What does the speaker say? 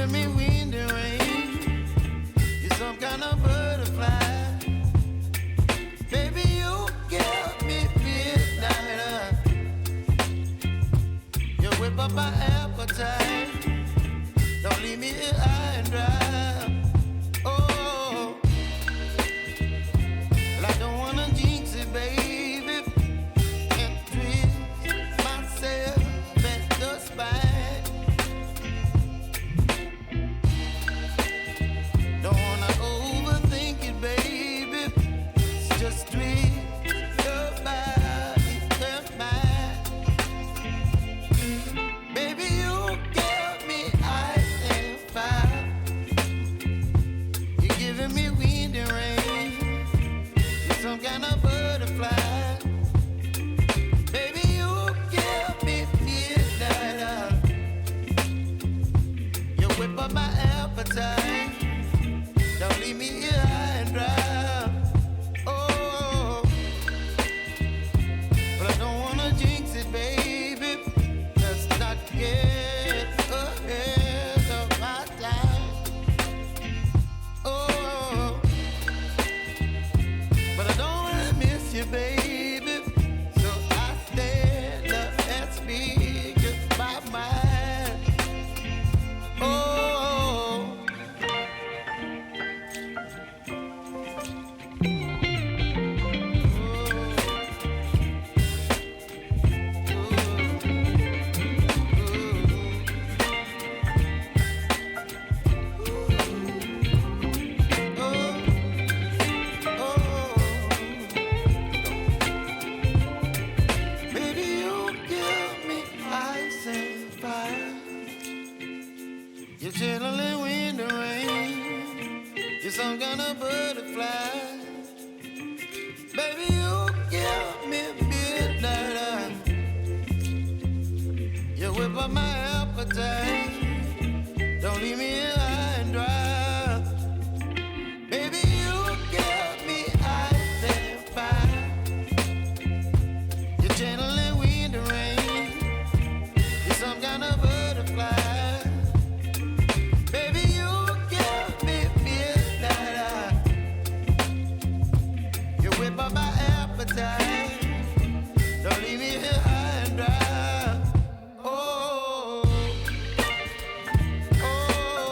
giving me wind and rain. You're some kind of butterfly. Baby, you give me midnight. You whip up my appetite. Don't leave me here high and dry. Oh, well, I don't wanna jinx it, baby, and twist myself at the spine. Don't wanna overthink it, baby. It's just twist your body and mine. Baby, you give me ice and fire. You're giving me wind and rain. You're some kind of butterfly. Baby, you give me midnight. You whip up my appetite. Don't leave me here high and dry. Oh, but I don't wanna jinx it, baby. Let's not get ahead of my time. Oh, but I don't wanna miss you, baby. So I stand up and speak my mind. Oh. Baby, you give me ice and fire. You're chilling wind and rain. You're some kind of butterfly. Baby, you give me midnight. You whip up my appetite. Don't leave me here high and dry. Baby, you give me ice and fire. You're channeling wind and rain. You're some kind of butterfly. Baby, you give me midnight. You whip up my appetite. Don't leave me here high and dry. Oh, oh.